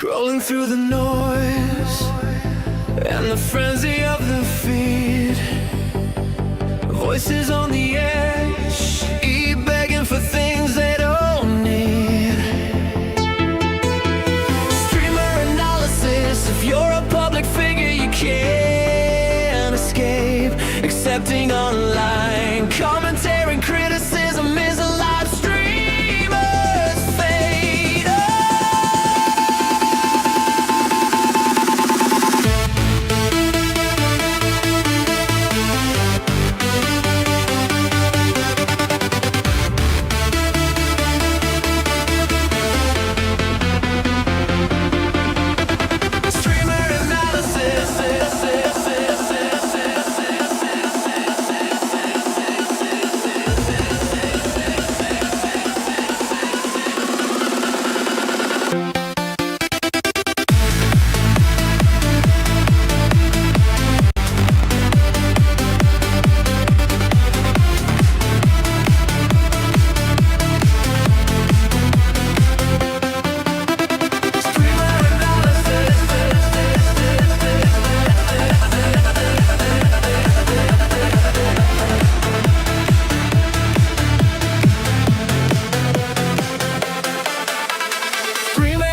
Scrolling through the noise and the frenzy of the feed. Voices on the edge, begging for things they don't need. Streamer analysis, if you're a public figure you can't escape. Accepting online commentary and criticism is a live streamer's fate. Streamer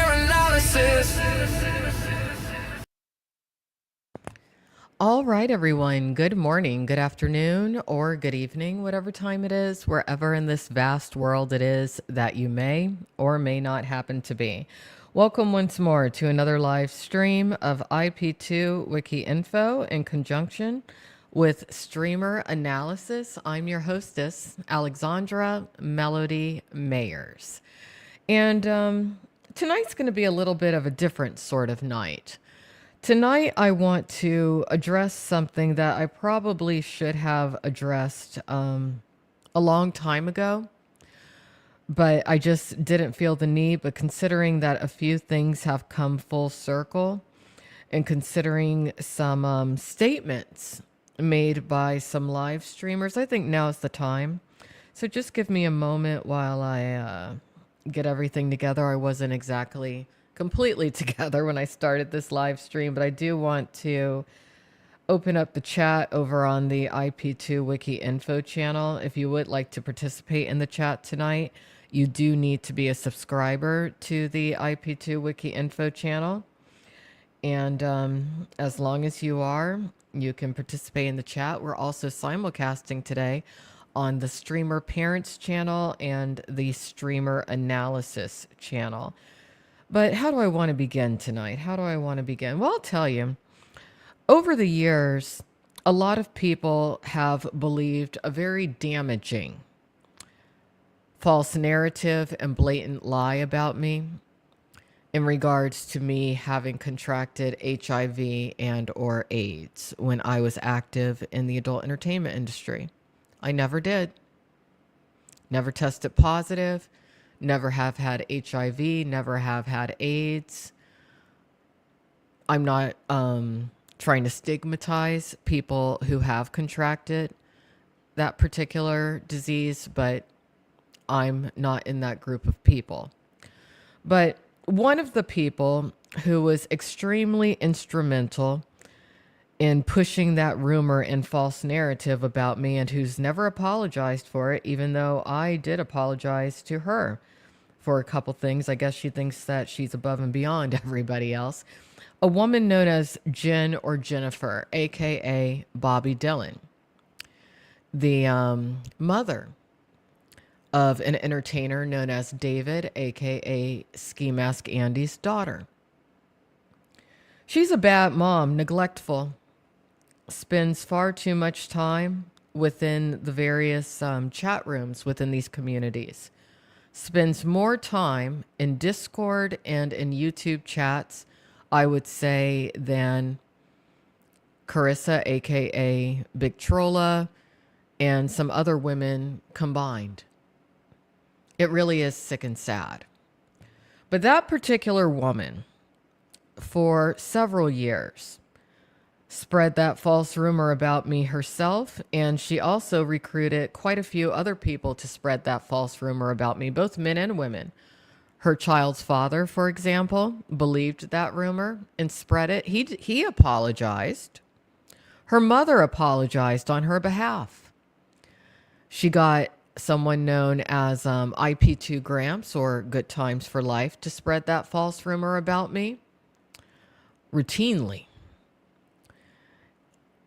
analysis. All right, everyone. Good morning, good afternoon, or good evening, whatever time it is, wherever in this vast world it is that you may or may not happen to be. Welcome once more to another live stream of IP2 Wiki Info in conjunction with Streamer Analysis. I'm your hostess, Alexandra Melody Mayers. And tonight's going to be a little bit of a different sort of night. Tonight, I want to address something that I probably should have addressed a long time ago, but I just didn't feel the need. But considering that a few things have come full circle and considering some statements made by some live streamers, I think now is the time. So just give me a moment while I get everything together. I wasn't exactly completely together when I started this live stream, but I do want to open up the chat over on the IP2 Wiki Info channel. If you would like to participate in the chat tonight, you do need to be a subscriber to the IP2 Wiki Info channel. And as long as you are, you can participate in the chat. We're also simulcasting today on the Streamerparents channel and the Streamer Analysis channel. But how do I want to begin tonight? How do I want to begin? Well, I'll tell you, over the years, a lot of people have believed a very damaging false narrative and blatant lie about me in regards to me having contracted HIV and or AIDS when I was active in the adult entertainment industry. I never did. Never tested positive. Never have had HIV, never have had AIDS. I'm not trying to stigmatize people who have contracted that particular disease, but I'm not in that group of people. But one of the people who was extremely instrumental in pushing that rumor and false narrative about me and who's never apologized for it, even though I did apologize to her for a couple things. I guess she thinks that she's above and beyond everybody else. A woman known as Jen or Jennifer, aka Bobbi Dylan, the mother of an entertainer known as David, aka Skimask Andy's daughter. She's a bad mom, neglectful, spends far too much time within the various chat rooms within these communities, spends more time in Discord and in YouTube chats, I would say, than Carissa, aka Big Trolla, and some other women combined. It really is sick and sad. But that particular woman, for several years, spread that false rumor about me herself, and she also recruited quite a few other people to spread that false rumor about me, both men and women. Her child's father, for example, believed that rumor and spread it. He apologized. Her mother apologized on her behalf. She got someone known as IP2 Gramps, or Good Times for Life, to spread that false rumor about me routinely.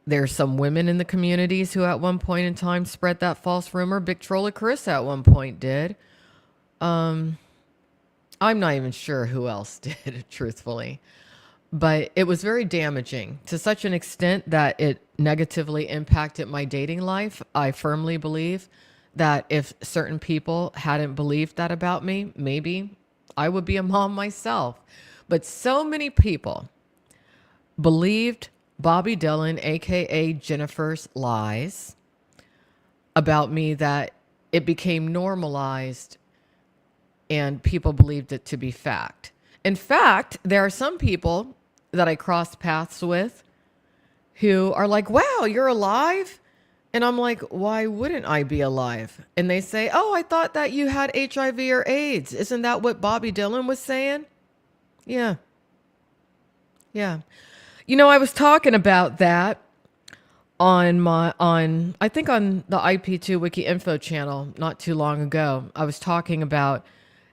There's some women in the communities who at one point in time spread that false rumor. Big Troller Chris at one point did. I'm not even sure who else did, truthfully. But it was very damaging to such an extent that it negatively impacted my dating life. I firmly believe that if certain people hadn't believed that about me, maybe I would be a mom myself. But so many people believed Bobbi Dylan, aka Jennifer's, lies about me that it became normalized and people believed it to be fact. In fact, there are some people that I cross paths with who are like, wow, you're alive? And I'm like, why wouldn't I be alive? And they say, oh, I thought that you had HIV or AIDS. Isn't that what Bobbi Dylan was saying? Yeah. Yeah. You know, I was talking about that on I think on the IP2 Wiki Info channel not too long ago. I was talking about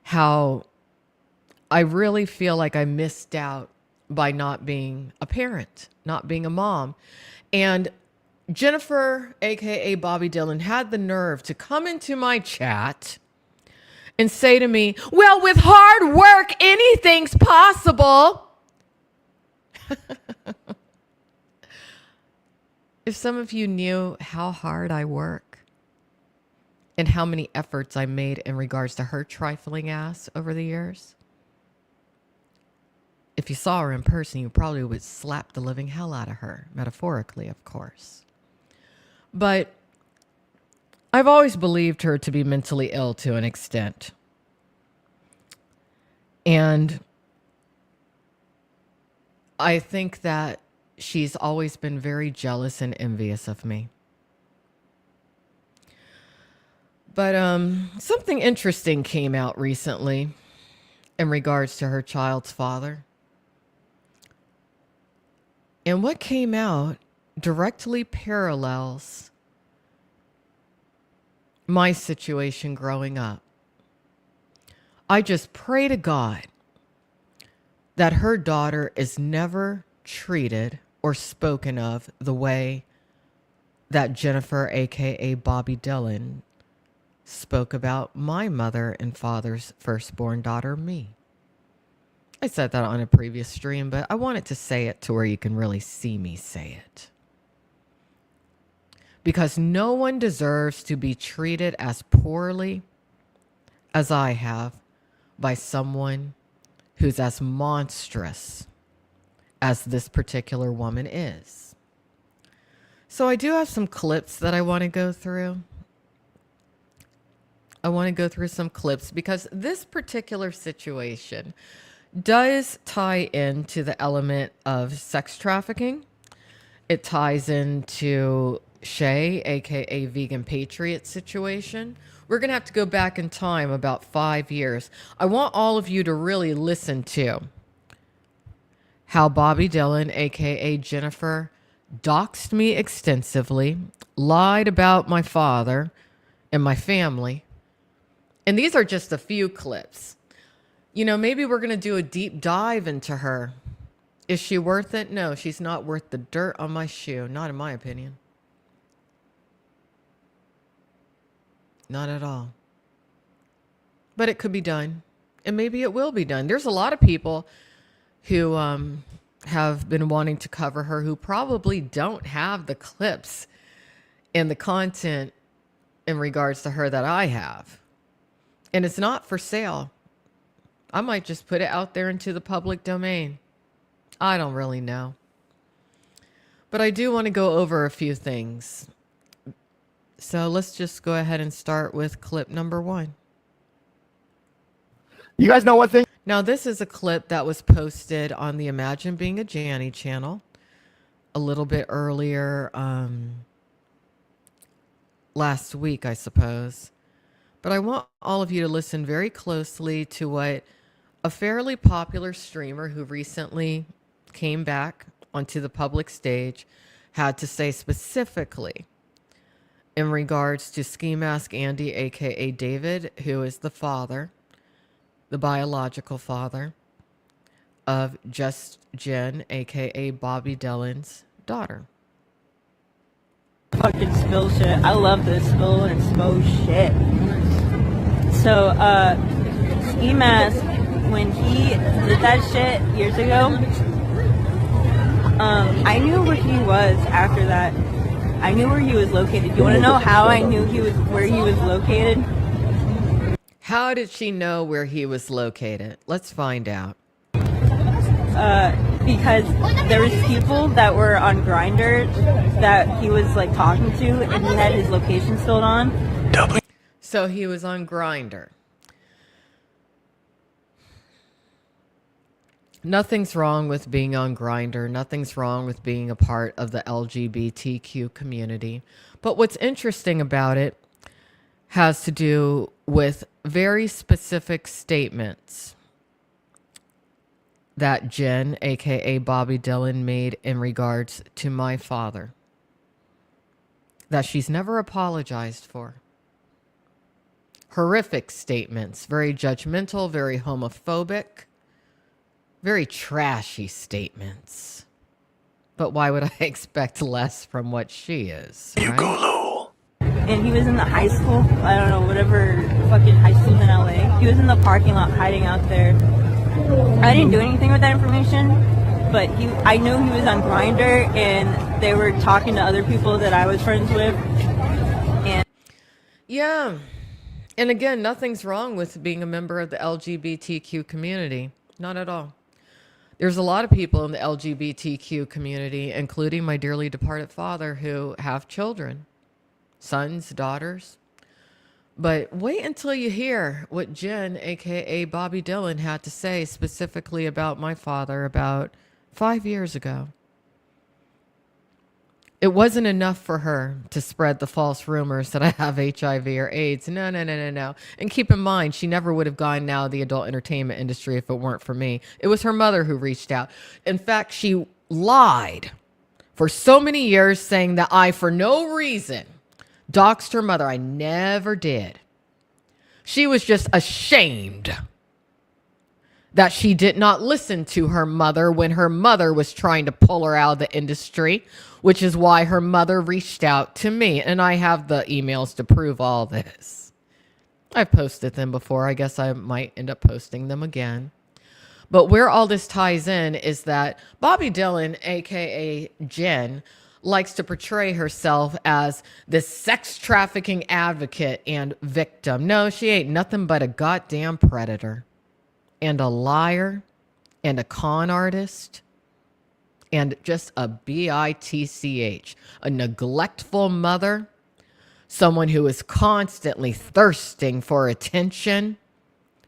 how I really feel like I missed out by not being a parent, not being a mom. And Jennifer, aka Bobbi Dylan, had the nerve to come into my chat and say to me, well, with hard work, anything's possible. If some of you knew how hard I work and how many efforts I made in regards to her trifling ass over the years, if you saw her in person, you probably would slap the living hell out of her, metaphorically, of course. But I've always believed her to be mentally ill to an extent. And I think that she's always been very jealous and envious of me. But something interesting came out recently in regards to her child's father. And what came out directly parallels my situation growing up. I just pray to God that her daughter is never treated or spoken of the way that Jennifer, aka Bobbi Dylan, spoke about my mother and father's firstborn daughter, me. I said that on a previous stream, but I wanted to say it to where you can really see me say it. Because no one deserves to be treated as poorly as I have by someone who's as monstrous as this particular woman is. So I do have some clips that I want to go through. I want to go through some clips because this particular situation does tie into the element of sex trafficking. It ties into Shay, aka Vegan Patriot situation. We're going to have to go back in time about 5 years. I want all of you to really listen to how Bobbi Dylan, aka Jennifer, doxed me extensively, lied about my father and my family. And these are just a few clips. You know, maybe we're going to do a deep dive into her. Is she worth it? No, she's not worth the dirt on my shoe. Not in my opinion. Not at all. But it could be done. And maybe it will be done. There's a lot of people who have been wanting to cover her who probably don't have the clips and the content in regards to her that I have. And it's not for sale. I might just put it out there into the public domain. I don't really know. But I do want to go over a few things. So let's just go ahead and start with clip number 1. You guys know one thing? Now, this is a clip that was posted on the Imagine Being a Janny channel a little bit earlier last week, I suppose. But I want all of you to listen very closely to what a fairly popular streamer who recently came back onto the public stage had to say specifically in regards to Skimask Andy, aka David, who is the father, the biological father of Just Jen, aka Bobbi Dylan's daughter. Fucking spill shit. I love this spill and expose shit. So, Skimask, when he did that shit years ago, I knew where he was after that. I knew where he was located. You want to know how I knew where he was located? How did she know where he was located? Let's find out. Because there was people that were on Grindr that he was like talking to, and he had his location filled on. So he was on Grindr. Nothing's wrong with being on Grindr. Nothing's wrong with being a part of the LGBTQ community. But what's interesting about it has to do with very specific statements that Jen, aka Bobbi Dylan, made in regards to my father that she's never apologized for. Horrific statements, very judgmental, very homophobic, very trashy statements. But why would I expect less from what she is? You right? go low. And he was in the high school, I don't know, whatever fucking high school in LA. He was in the parking lot hiding out there. I didn't do anything with that information, but I knew he was on Grindr, and they were talking to other people that I was friends with. And Yeah. And again, nothing's wrong with being a member of the LGBTQ community. Not at all. There's a lot of people in the LGBTQ community, including my dearly departed father, who have children, sons, daughters. But wait until you hear what Jen, aka Bobbi Dylan, had to say specifically about my father about 5 years ago. It wasn't enough for her to spread the false rumors that I have HIV or AIDS. No. And keep in mind, she never would have gone now the adult entertainment industry if it weren't for me. It was her mother who reached out. In fact, she lied for so many years saying that I, for no reason, doxed her mother. I never did. She was just ashamed that she did not listen to her mother when her mother was trying to pull her out of the industry, which is why her mother reached out to me. And I have the emails to prove all this. I've posted them before. I guess I might end up posting them again. But where all this ties in is that Bobbi Dylan, aka Jen, likes to portray herself as this sex trafficking advocate and victim. No, she ain't nothing but a goddamn predator and a liar and a con artist and just a bitch, a neglectful mother, someone who is constantly thirsting for attention,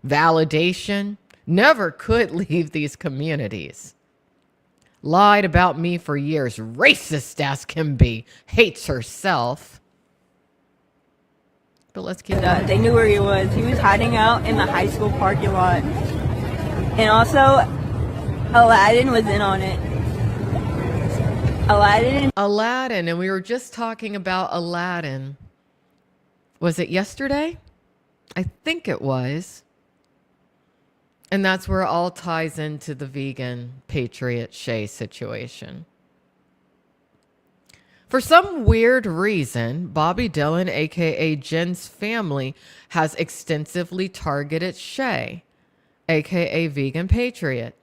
validation, never could leave these communities. Lied about me for years, racist as can be, hates herself. But let's get they knew where he was. He was hiding out in the high school parking lot. And also, Aladdin was in on it. Aladdin, and we were just talking about Aladdin. Was it yesterday? I think it was. And that's where it all ties into the vegan Patriot Shay situation. For some weird reason, Bobbi Dylan, aka Jen's family, has extensively targeted Shay, aka Vegan Patriot,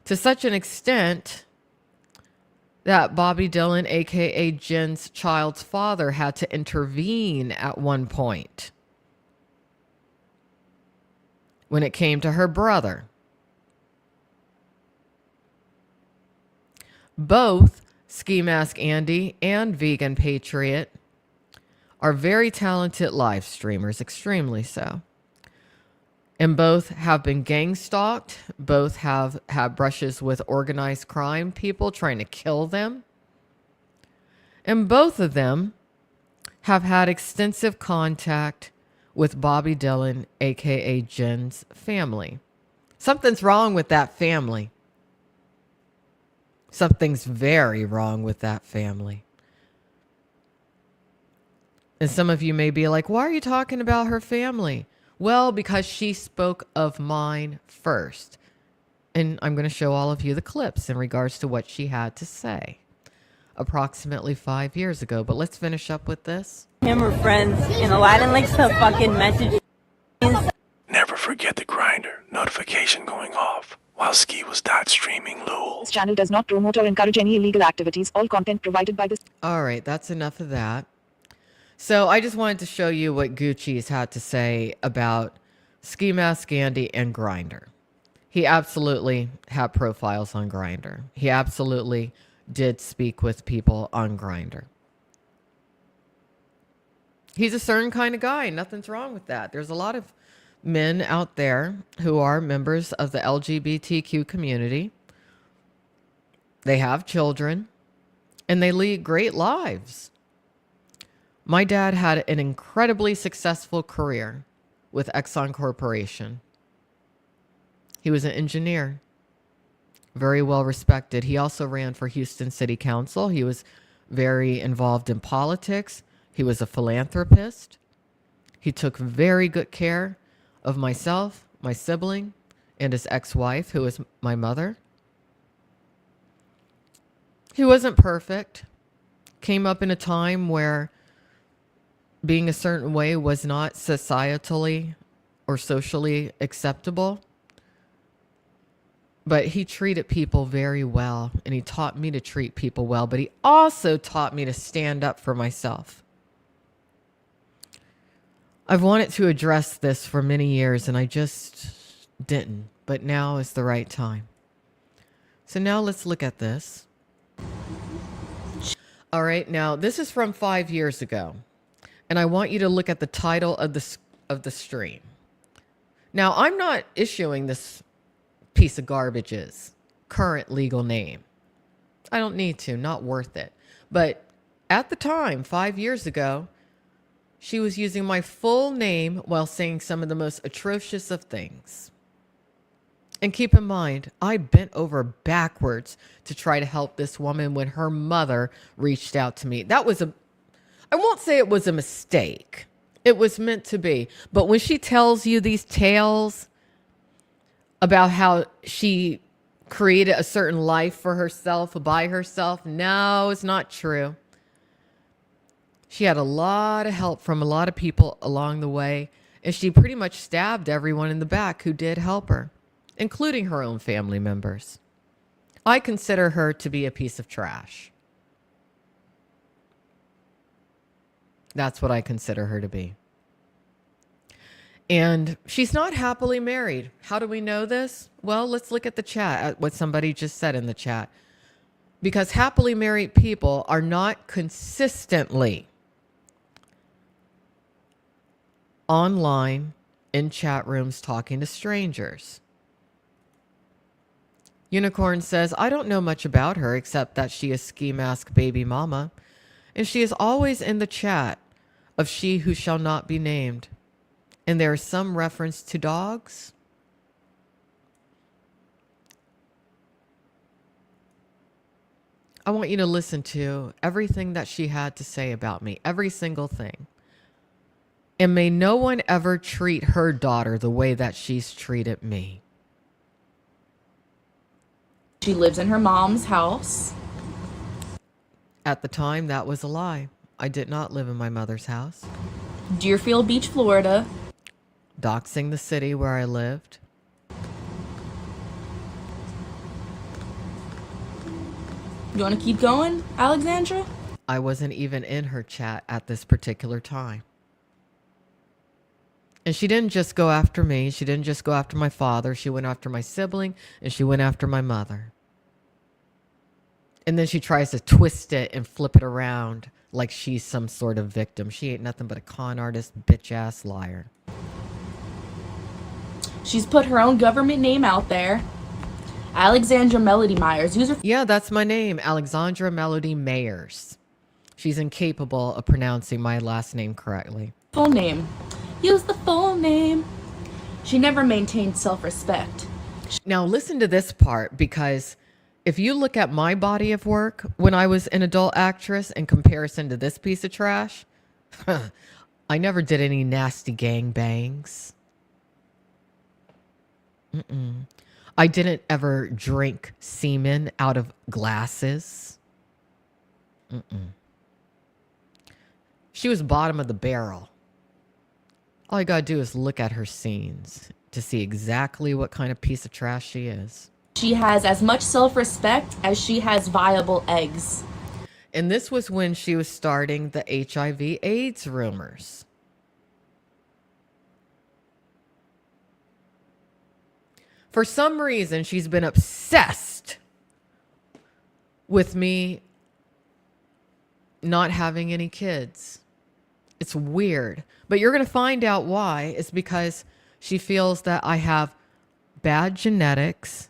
to such an extent that Bobbi Dylan, aka Jen's child's father, had to intervene at one point when it came to her brother. Both Skimask Andy and Vegan Patriot are very talented live streamers, extremely so. And both have been gang stalked. Both have had brushes with organized crime people trying to kill them. And both of them have had extensive contact with Bobbi Dylan, aka Jen's family, Something's wrong with that family. Something's very wrong with that family. And some of you may be like, why are you talking about her family? Well, because she spoke of mine first. And I'm going to show all of you the clips in regards to what she had to say approximately 5 years ago. But let's finish up with this. Him were friends, and Aladdin likes to fucking message. Never forget the grinder notification going off while Ski was dot streaming Lul. This channel does not promote or encourage any illegal activities. All content provided by this. All right, that's enough of that. So I just wanted to show you what Gucci's had to say about Skimask Andy and Grindr. He absolutely had profiles on Grindr. He absolutely did speak with people on Grindr. He's a certain kind of guy. Nothing's wrong with that. There's a lot of men out there who are members of the LGBTQ community. They have children and they lead great lives. My dad had an incredibly successful career with Exxon Corporation. He was an engineer, very well respected. He also ran for Houston City Council. He was very involved in politics. He was a philanthropist. He took very good care of myself, my sibling, and his ex-wife, who was my mother. He wasn't perfect. Came up in a time where being a certain way was not societally or socially acceptable. But he treated people very well, and he taught me to treat people well, but he also taught me to stand up for myself. I've wanted to address this for many years, and I just didn't, but now is the right time. So now let's look at this. All right, now this is from 5 years ago, and I want you to look at the title of the stream. Now, I'm not issuing this piece of garbage's current legal name. I don't need to, not worth it. But at the time, 5 years ago, she was using my full name while saying some of the most atrocious of things. And keep in mind, I bent over backwards to try to help this woman when her mother reached out to me. That was I won't say it was a mistake. It was meant to be. But when she tells you these tales about how she created a certain life for herself by herself, no, it's not true. She had a lot of help from a lot of people along the way, and she pretty much stabbed everyone in the back who did help her, including her own family members. I consider her to be a piece of trash. That's what I consider her to be. And she's not happily married. How do we know this? Well, let's look at the chat, at what somebody just said in the chat. Because happily married people are not consistently online in chat rooms talking to strangers. Unicorn says, I don't know much about her except that she is Skimask baby mama, and she is always in the chat of she who shall not be named. And there is some reference to dogs. I want you to listen to everything that she had to say about me, every single thing. And may no one ever treat her daughter the way that she's treated me. She lives in her mom's house. At the time, that was a lie. I did not live in my mother's house. Deerfield Beach, Florida. Doxing the city where I lived. You want to keep going, Alexandra? I wasn't even in her chat at this particular time. And she didn't just go after me. She didn't just go after my father. She went after my sibling, and she went after my mother. And then she tries to twist it and flip it around like she's some sort of victim. She ain't nothing but a con artist, bitch-ass liar. She's put her own government name out there. Alexandra Melody Myers. User. Yeah, that's my name, Alexandra Melody Mayers. She's incapable of pronouncing my last name correctly. Full name. Use the full name. She never maintained self-respect. Now, listen to this part, because if you look at my body of work when I was an adult actress in comparison to this piece of trash, I never did any nasty gangbangs. I didn't ever drink semen out of glasses. She was bottom of the barrel. All you gotta do is look at her scenes to see exactly what kind of piece of trash she is. She has as much self-respect as she has viable eggs. And this was when she was starting the HIV/AIDS rumors. For some reason, she's been obsessed with me not having any kids. It's weird, but you're going to find out why. It's because she feels that I have bad genetics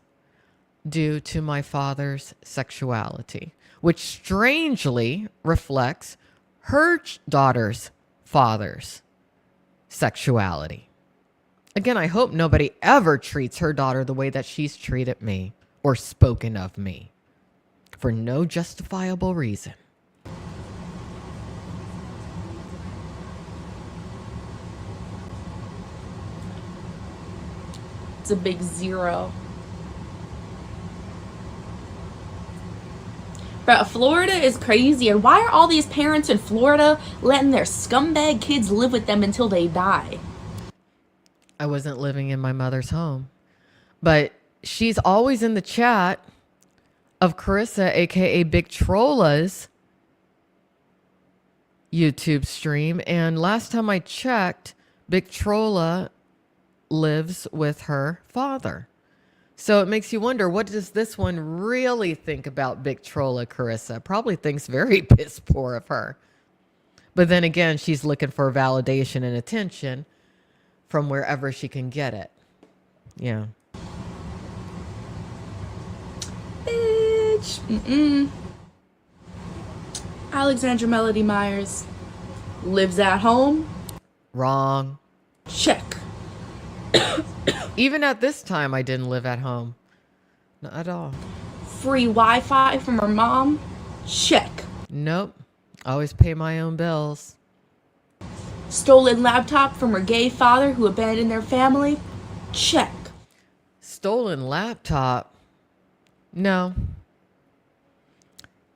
due to my father's sexuality, which strangely reflects her daughter's father's sexuality. Again, I hope nobody ever treats her daughter the way that she's treated me or spoken of me for no justifiable reason. It's a big 0. But Florida is crazy. And why are all these parents in Florida letting their scumbag kids live with them until they die? I wasn't living in my mother's home, but she's always in the chat of Carissa, aka Big Trolla's YouTube stream. And last time I checked, Big Trolla lives with her father. So it makes you wonder, what does this one really think about Big Trolla Carissa? Probably thinks very piss poor of her. But then again, she's looking for validation and attention from wherever she can get it. Yeah. Bitch. Alexandra Melody Myers lives at home. Wrong. Check. Even at this time, I didn't live at home. Not at all. Free Wi-Fi from her mom. Check. Nope. I always pay my own bills. Stolen laptop from her gay father who abandoned their family. Check. Stolen laptop? No.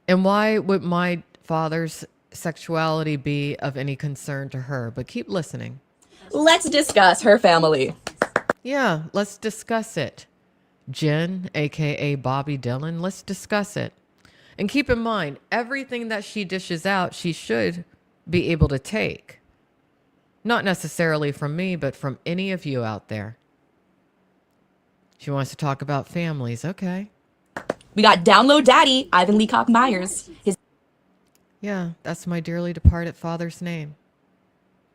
And why would my father's sexuality be of any concern to her? But keep listening. Let's discuss her family. Yeah, let's discuss it. Jen, aka Bobbi Dylan, let's discuss it. And keep in mind, everything that she dishes out, she should be able to take. Not necessarily from me, but from any of you out there. She wants to talk about families. Okay. We got Download Daddy, Ivan Leacock Myers. Yeah, that's my dearly departed father's name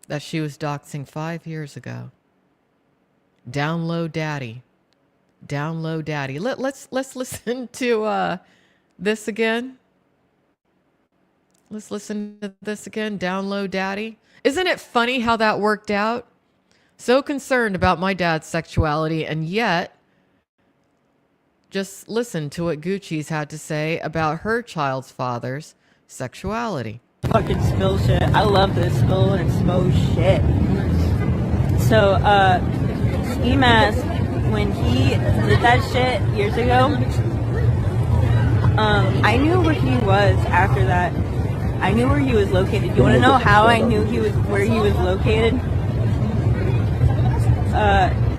that she was doxing 5 years ago. Download Daddy. Download Daddy. Let's listen to this again. Let's listen to this again. Download Daddy. Isn't it funny how that worked out? So concerned about my dad's sexuality, and yet just listen to what Gucci's had to say about her child's father's sexuality. Fucking spill shit. I love this spill and expose shit. So, Skimask, when he did that shit years ago, I knew where he was after that. I knew where he was located. You want to know how I knew where he was located?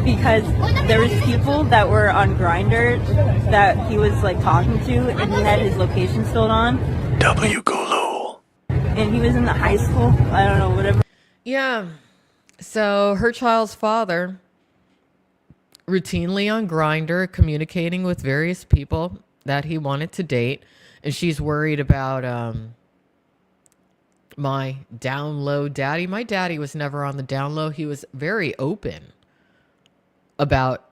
Because there was people that were on Grindr that he was like talking to, and he had his location filled on. W. Gulu. And he was in the high school. I don't know, whatever. Yeah. So her child's father routinely on Grindr communicating with various people that he wanted to date, and she's worried about my down low daddy. My daddy was never on the down low. He was very open about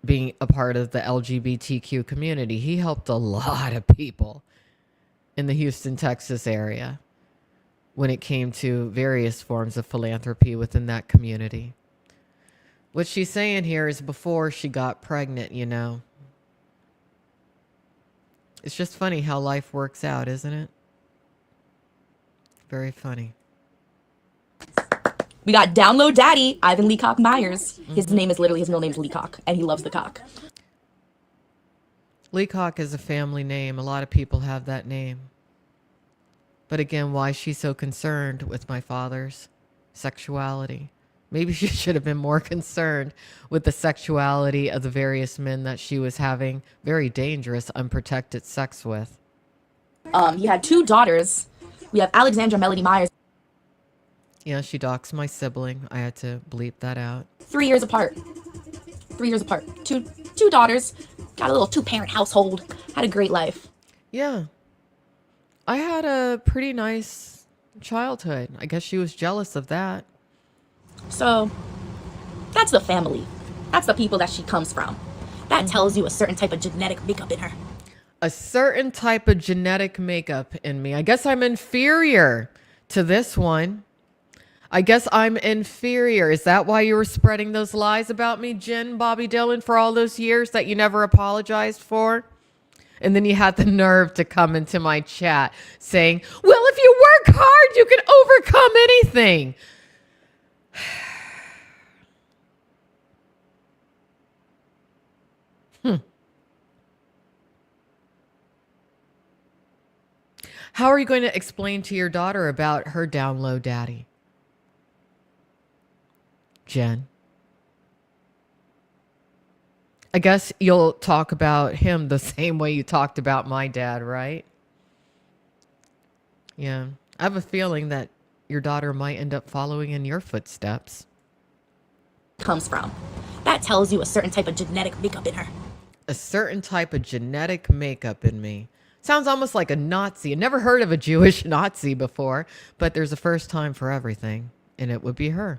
being a part of the LGBTQ community. He helped a lot of people in the Houston, Texas area when it came to various forms of philanthropy within that community. What she's saying here is before she got pregnant, It's just funny how life works out, isn't it? Very funny. We got Download Daddy, Ivan Leacock Myers. His name is literally, his middle name is Leacock, and he loves the cock. Leacock is a family name. A lot of people have that name. But again, why is she so concerned with my father's sexuality? Maybe she should have been more concerned with the sexuality of the various men that she was having very dangerous, unprotected sex with. He had 2 daughters. We have Alexandra Melody Myers, Yeah, she doxed my sibling. I had to bleep that out. 3 years apart. 3 years apart. Two daughters. Got a little 2-parent household. Had a great life. Yeah. I had a pretty nice childhood. I guess she was jealous of that. So, that's the family. That's the people that she comes from. That tells you a certain type of genetic makeup in her. A certain type of genetic makeup in me. I guess I'm inferior to this one. I guess I'm inferior. Is that why you were spreading those lies about me, Jen Bobbi Dylan, for all those years that you never apologized for? And then you had the nerve to come into my chat saying, well, if you work hard, you can overcome anything. How are you going to explain to your daughter about her down low daddy? Jen. I guess you'll talk about him the same way you talked about my dad, right? Yeah. I have a feeling that your daughter might end up following in your footsteps. Comes from. That tells you a certain type of genetic makeup in her. A certain type of genetic makeup in me. Sounds almost like a Nazi. I've never heard of a Jewish Nazi before, but there's a first time for everything, and it would be her.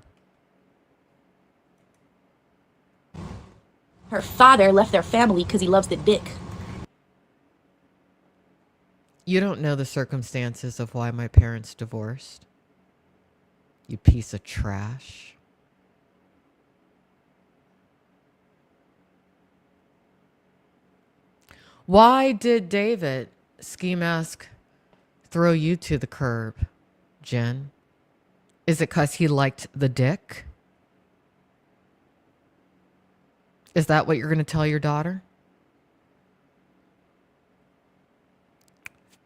Her father left their family because he loves the dick. You don't know the circumstances of why my parents divorced. You piece of trash. Why did David Skimask throw you to the curb, Jen? Is it because he liked the dick? Is that what you're going to tell your daughter?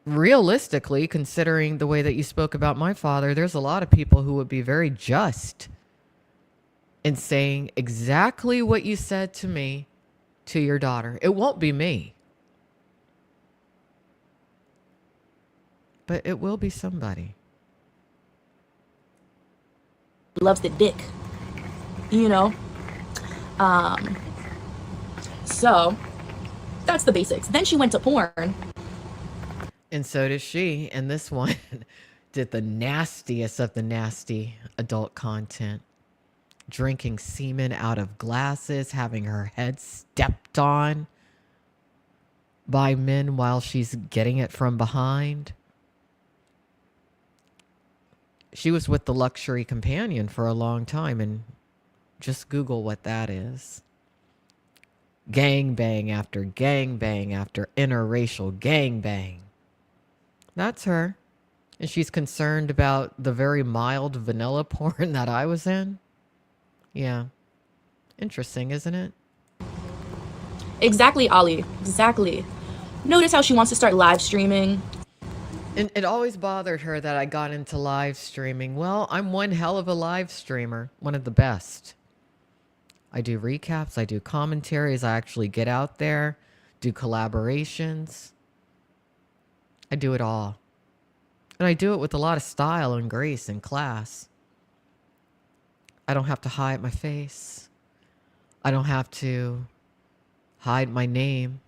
Realistically, considering the way that you spoke about my father, there's a lot of people who would be very just in saying exactly what you said to me to your daughter. It won't be me. But it will be somebody. Loves the dick. You know? So, that's the basics. Then she went to porn. And so did she. And this one did the nastiest of the nasty adult content. Drinking semen out of glasses, having her head stepped on by men while she's getting it from behind. She was with the luxury companion for a long time, and just Google what that is. Gangbang after gangbang after interracial gangbang. That's her. And she's concerned about the very mild vanilla porn that I was in. Yeah. Interesting, isn't it? Exactly, Ollie. Exactly. Notice how she wants to start live streaming. And it always bothered her that I got into live streaming. Well, I'm one hell of a live streamer. One of the best. I do recaps. I do commentaries. I actually get out there, do collaborations. I do it all. And I do it with a lot of style and grace and class. I don't have to hide my face. I don't have to hide my name.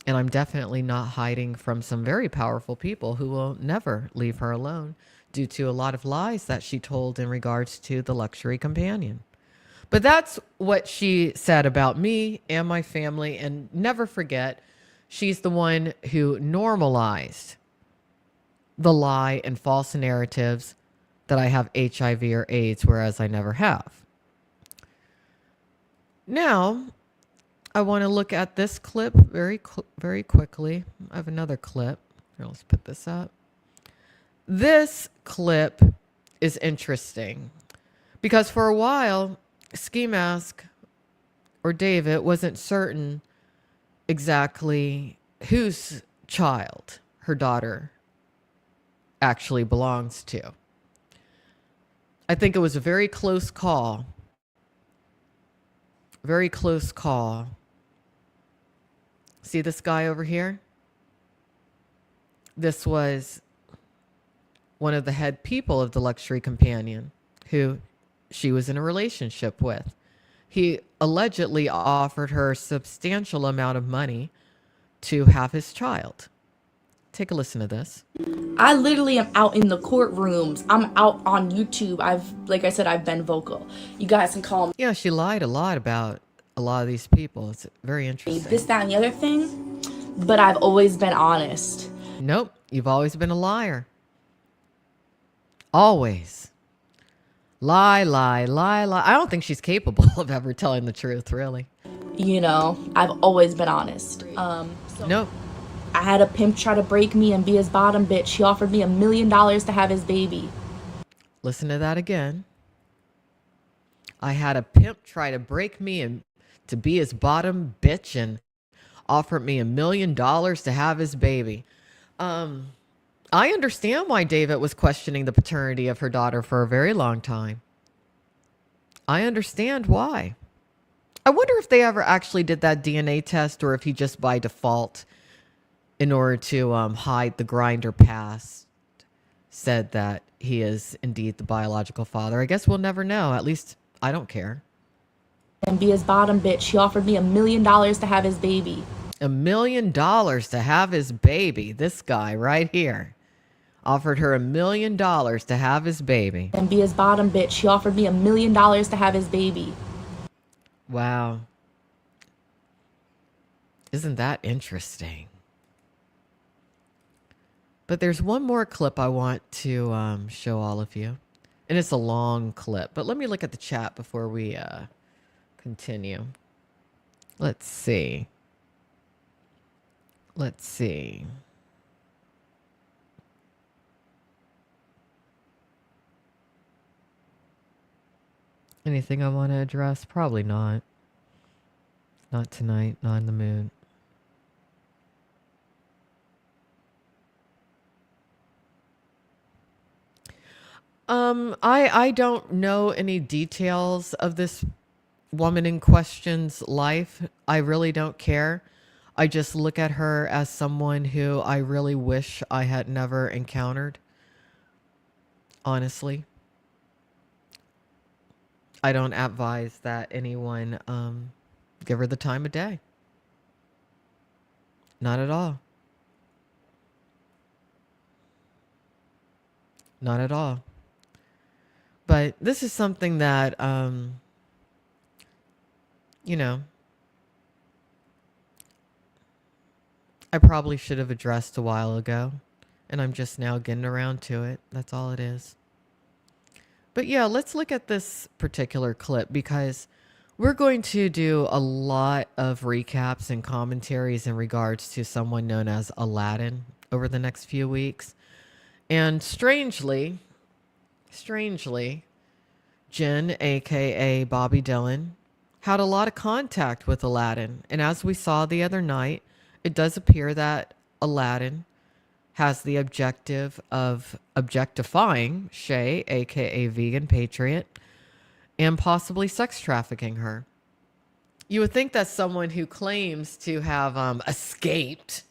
And I'm definitely not hiding from some very powerful people who will never leave her alone due to a lot of lies that she told in regards to the luxury companion. But that's what she said about me and my family. And never forget, she's the one who normalized the lie and false narratives that I have HIV or AIDS, whereas I never have. Now, I want to look at this clip very quickly. I have another clip. Here, let's put this up. This clip is interesting because for a while, Ski Mask or David wasn't certain exactly whose child her daughter actually belongs to. I think it was a very close call. Very close call. See this guy over here? This was one of the head people of the luxury companion who she was in a relationship with. He allegedly offered her a substantial amount of money to have his child. Take a listen to this. I literally am out in the courtrooms. I'm out on YouTube. Like I said, I've been vocal. You guys can call me Yeah, she lied a lot about a lot of these people. It's very interesting. this, that, and the other thing, but I've always been honest. Nope, you've always been a liar. Always. Lie, lie, lie, lie. I don't think she's capable of ever telling the truth, really. You know, I've always been honest. Nope. I had a pimp try to break me and be his bottom bitch. He offered me $1 million to have his baby. Listen to that again. I had a pimp try to break me and to be his bottom bitch and offered me $1 million to have his baby. I understand why David was questioning the paternity of her daughter for a very long time. I understand why. I wonder if they ever actually did that DNA test or if he just by default, in order to hide the Grindr past, said that he is indeed the biological father. I guess we'll never know. At least I don't care. And be his bottom bitch. He offered me $1 million to have his baby. $1 million to have his baby. This guy right here offered her $1 million to have his baby. And be his bottom bitch. He offered me $1 million to have his baby. Wow. Isn't that interesting? But there's one more clip I want to show all of you. And it's a long clip. But let me look at the chat before we continue. Let's see. Let's see. Anything I want to address? Probably not. Not tonight, not in the mood. I don't know any details of this woman in question's life. I really don't care. I just look at her as someone who I really wish I had never encountered. Honestly. I don't advise that anyone give her the time of day. Not at all. Not at all. But this is something that, you know, I probably should have addressed a while ago. And I'm just now getting around to it. That's all it is. But yeah, let's look at this particular clip because we're going to do a lot of recaps and commentaries in regards to someone known as Aladdin over the next few weeks. And strangely, Jen, aka Bobbi Dylan, had a lot of contact with Aladdin. And as we saw the other night, it does appear that Aladdin has the objective of objectifying Shay, aka Vegan Patriot, and possibly sex trafficking her. You would think that someone who claims to have escaped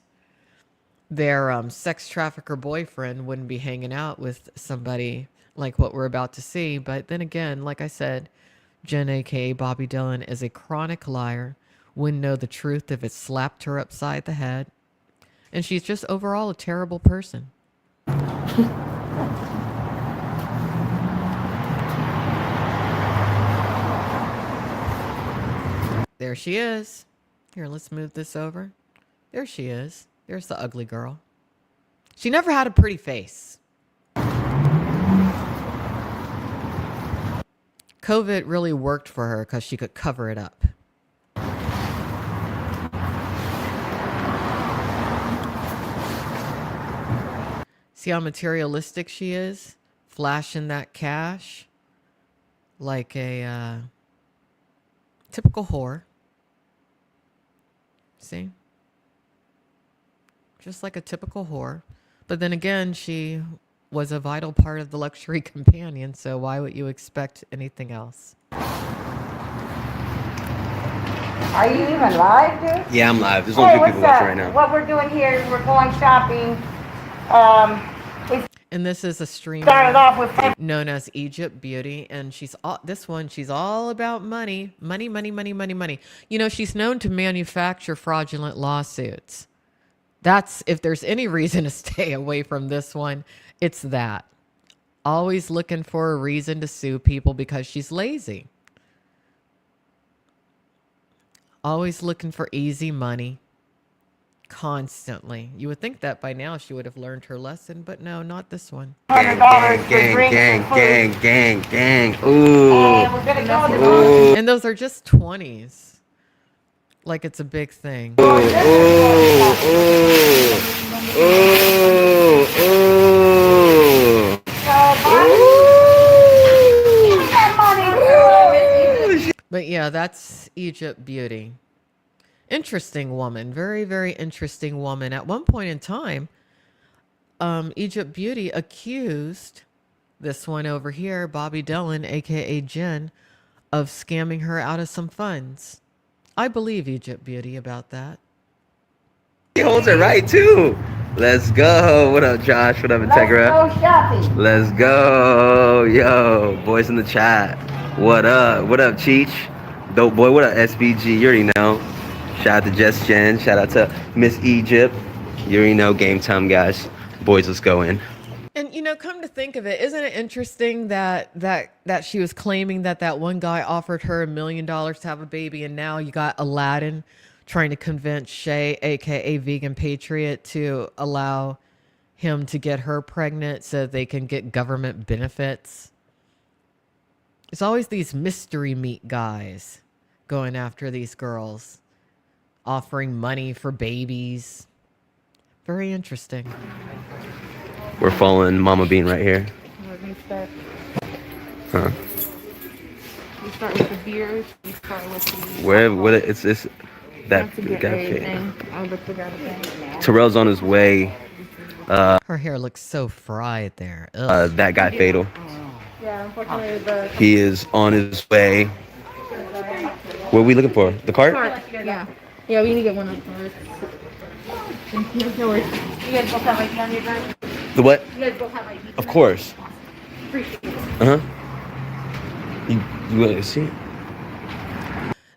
their sex trafficker boyfriend wouldn't be hanging out with somebody like what we're about to see. But then again, like I said, Jen, aka Bobbi Dylan, is a chronic liar, wouldn't know the truth if it slapped her upside the head. And she's just overall a terrible person. There she is. Here, let's move this over. There she is. There's the ugly girl. She never had a pretty face. COVID really worked for her because she could cover it up. See how materialistic she is? Flashing that cash like a typical whore. See? Just like a typical whore. But then again, she was a vital part of the luxury companion, so why would you expect anything else? Are you even live, dude? Yeah, I'm live. There's only two people watching right now. What we're doing here is we're going shopping. And this is a streamer Started off with known as Egypt Beauty, and she's all about money. You know, she's known to manufacture fraudulent lawsuits. That's, if there's any reason to stay away from this one, it's that. Always looking for a reason to sue people because she's lazy. Always looking for easy money. Constantly. You would think that by now she would have learned her lesson, but no, not this one. Gang. Ooh. And we're gonna go to the And those are just 20s. Like it's a big thing. But yeah, that's Egypt Beauty. Interesting woman. Very, very interesting woman. At one point in time, Egypt Beauty accused this one over here, Bobbi Dylan, aka Jen, of scamming her out of some funds. I believe Egypt Beauty about that. He holds it right too. Let's go. What up, Josh? What up, Integra? Let's go shopping. Let's go. Yo, boys in the chat. What up? What up, Cheech? Dope boy. What up, SBG? You already know. Shout out to Jess Jen. Shout out to Miss Egypt. You already know. Game time, guys. Boys, let's go in. And you know, come to think of it, isn't it interesting that she was claiming that one guy offered her $1 million to have a baby, and now you got Aladdin trying to convince Shay, aka Vegan Patriot, to allow him to get her pregnant so they can get government benefits. It's always these mystery meat guys going after these girls, offering money for babies. Very interesting. We're following Mama Bean right here. We're gonna start. Huh? We start with the beers. We start with the. What? It's that That's a guy. good thing. I'll look for that thing. Terrell's on his way. Her hair looks so fried there. Ugh. That guy Fatal. Yeah, unfortunately the He is on his way. What are we looking for? The cart? cart. Yeah. Yeah, we need to get one of those. You guys both have ID on your drive? The what? You guys both have ID. Of course. Appreciate it. You want to see it?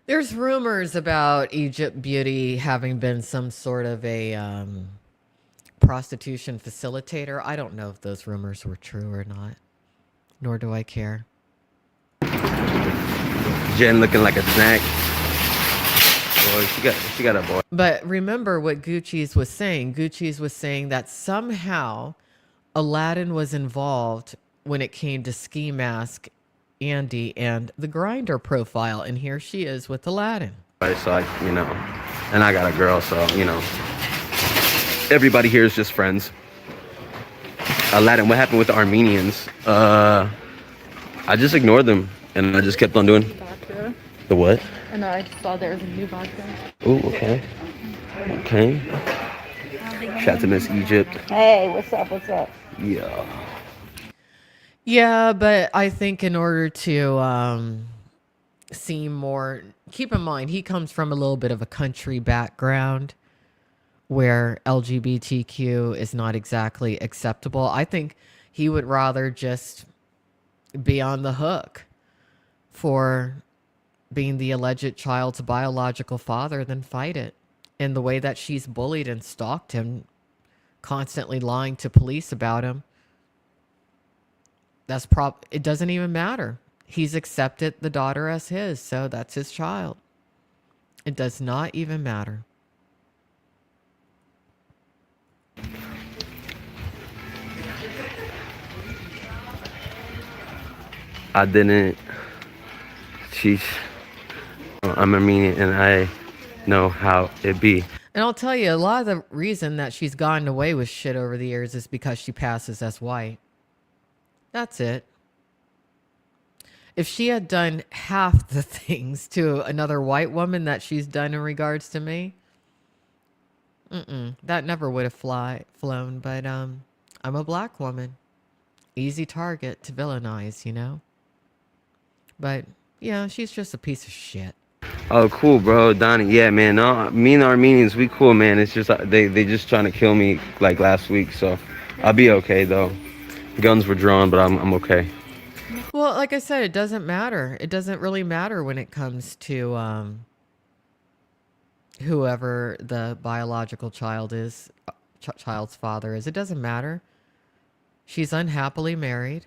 There's rumors about Egypt Beauty having been some sort of a prostitution facilitator. I don't know if those rumors were true or not, nor do I care. Jen looking like a snack. Boy, she got a boy. But remember what Gucci's was saying. Gucci's was saying that somehow Aladdin was involved when it came to Ski Mask Andy and the Grindr profile, and here she is with Aladdin. So and I got a girl, so everybody here is just friends. Aladdin, what happened with the Armenians? I just ignored them and I just kept on doing Doxer. the what? And I saw there was a new vodka. Oh, okay. Shout out to Miss Egypt. Hey, what's up? What's up? Yeah. Yeah, but I think in order to seem more, keep in mind, he comes from a little bit of a country background where LGBTQ is not exactly acceptable. I think he would rather just be on the hook for being the alleged child's biological father than fight it. And the way that she's bullied and stalked him, constantly lying to police about him, it doesn't even matter. He's accepted the daughter as his, so that's his child. It does not even matter. I didn't. Sheesh. I'm Armenian and I know how it be. And I'll tell you, a lot of the reason that she's gotten away with shit over the years is because she passes as white. That's it. If she had done half the things to another white woman that she's done in regards to me, that never would have flown. But I'm a black woman. Easy target to villainize, you know? But, yeah, she's just a piece of shit. Oh, cool, bro. Donnie. Yeah, man. No, me and the Armenians, we cool, man. It's just they just trying to kill me like last week, so I'll be okay, though. Guns were drawn, but I'm okay. Well, like I said, it doesn't matter. It doesn't really matter when it comes to whoever the biological child is, child's father is. It doesn't matter. She's unhappily married.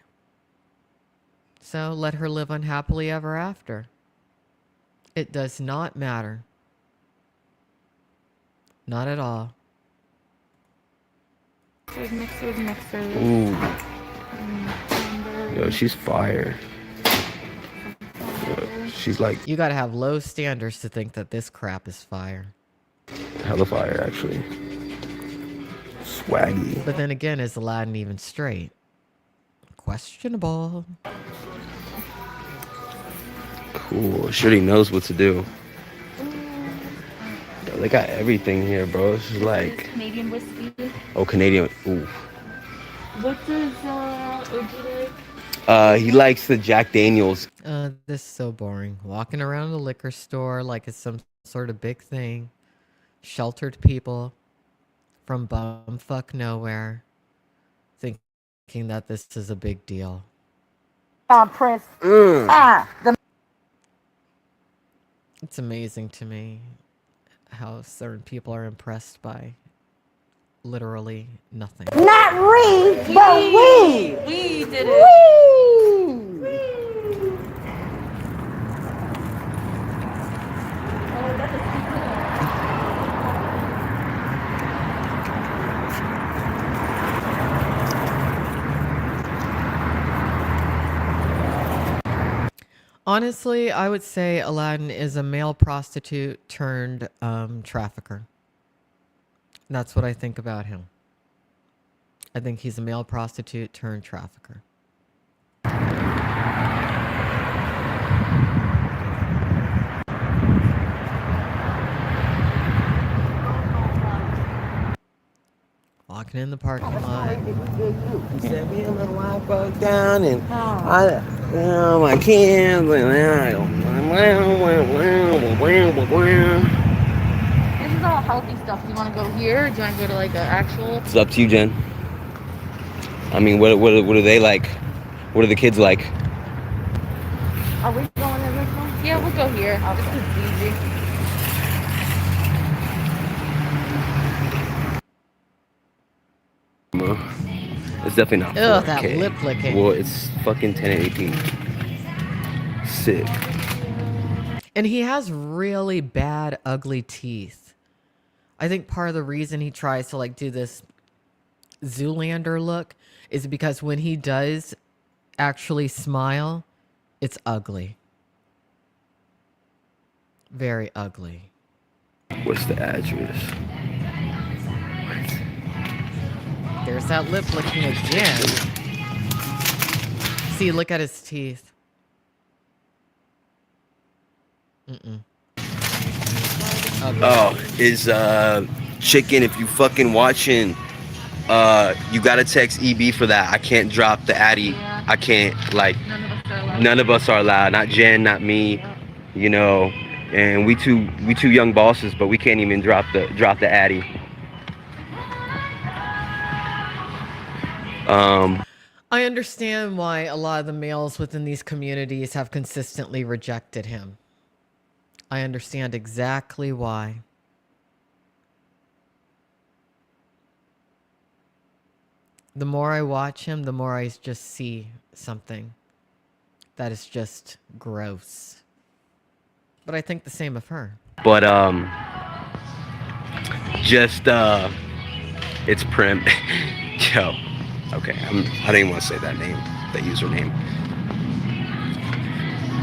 So let her live unhappily ever after. It does not matter. Not at all. Mixers. Ooh. Yo, she's fire. Yo, she's like You gotta have low standards to think that this crap is fire. hella fire, actually. Swaggy. But then again, is Aladdin even straight? Questionable. Cool. Shorty knows what to do. Yo, they got everything here, bro. This is like Canadian whiskey. oh, Canadian. Ooh. What does OG like? He likes the Jack Daniels. This is so boring. Walking around the liquor store like it's some sort of big thing. Sheltered people from bumfuck nowhere thinking that this is a big deal. Prince. It's amazing to me how certain people are impressed by literally nothing. Not Reed, but we. We did it. Honestly, I would say Aladdin is a male prostitute turned trafficker. That's what I think about him. I think he's a male prostitute turned trafficker. Walking in the parking lot. He said, me and my wife broke down and I can't. This is all healthy stuff. Do you want to go here or do you want to go to like an actual? It's up to you, Jen. I mean, what are they like? What are the kids like? Are we going to this one? Yeah, we'll go here. This is easy. It's definitely not. Ugh, that 4K. lip licking. Well, it's fucking 1080p. Sick. And he has really bad, ugly teeth. I think part of the reason he tries to like do this Zoolander look is because when he does actually smile, it's ugly. Very ugly. What's the address? There's that lip licking again. See, look at his teeth. Mm-mm. Oh, is chicken, if you fucking watching, you gotta text EB for that. I can't drop the Addy. Yeah. I can't, like, None of us are allowed. not Jen, not me, you know, and we two young bosses, but we can't even drop the Addy. I understand why a lot of the males within these communities have consistently rejected him. I understand exactly why. The more I watch him, the more I just see something that is just gross. But I think the same of her. But it's Prim. Yo, okay, I don't even want to say that name, that username.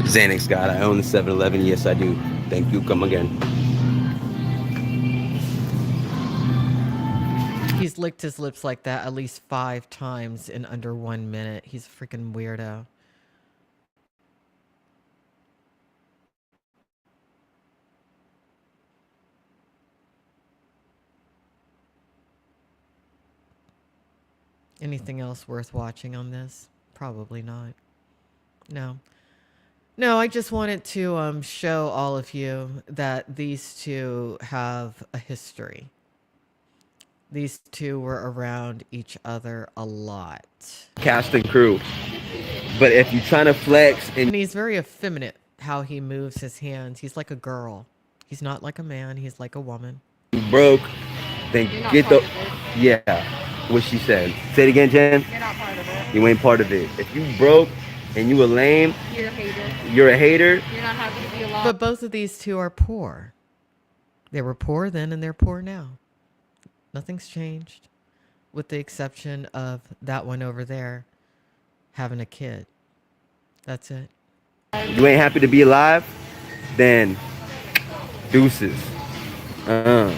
Xanax God, I own the 7-Eleven. Yes, I do. Thank you. Come again. He's licked his lips like that at least 5 times in under 1 minute. He's a freaking weirdo. Anything else worth watching on this? Probably not. No. No, I just wanted to show all of you that these two have a history. These two were around each other a lot. Cast and crew. But if you're trying to flex And he's very effeminate how he moves his hands. He's like a girl. He's not like a man. He's like a woman. you broke, then get the... Yeah, what she said. Say it again, Jen. You're not part of it. You ain't part of it. If you broke and you were lame, You're a hater. you're a hater. You're not happy to be alive. But both of these two are poor. They were poor then and they're poor now. Nothing's changed, with the exception of that one over there having a kid. That's it. You ain't happy to be alive, then deuces. Yeah,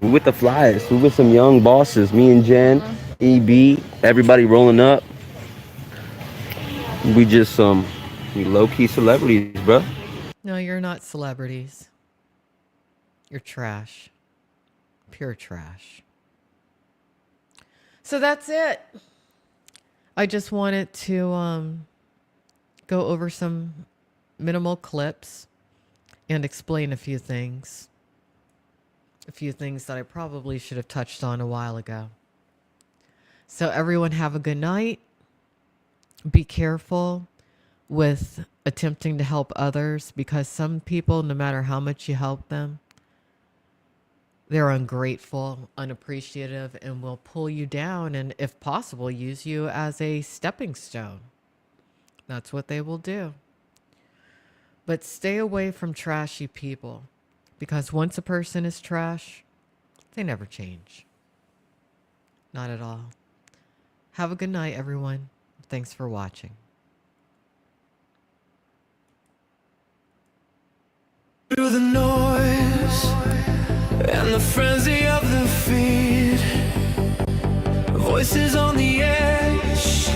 we with the flyers. We with some young bosses. Me and Jen, EB, everybody rolling up. We just we low-key celebrities, bro. No, you're not celebrities. You're trash. Pure trash. So that's it. I just wanted to go over some minimal clips and explain a few things. A few things that I probably should have touched on a while ago. So everyone have a good night. Be careful with attempting to help others, because some people, no matter how much you help them, they're ungrateful, unappreciative, and will pull you down and, if possible, use you as a stepping stone. That's what they will do. But stay away from trashy people, because once a person is trash, they never change. Not at all. Have a good night, everyone. Thanks for watching. Through the noise and the frenzy of the feed, voices on the edge,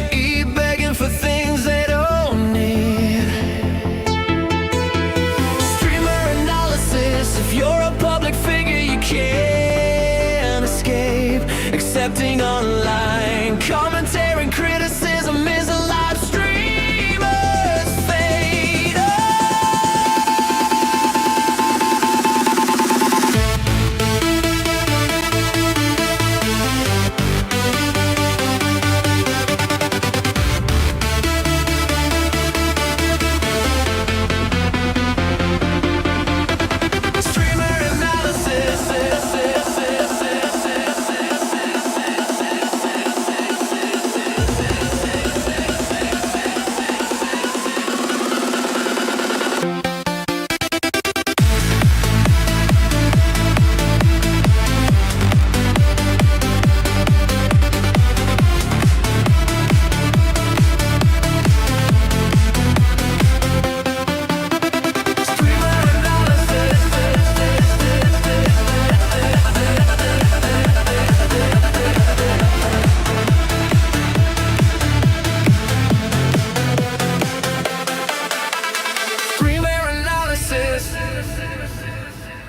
begging for things they don't need. Streamer analysis, if you're a public figure, you can't escape accepting online comments.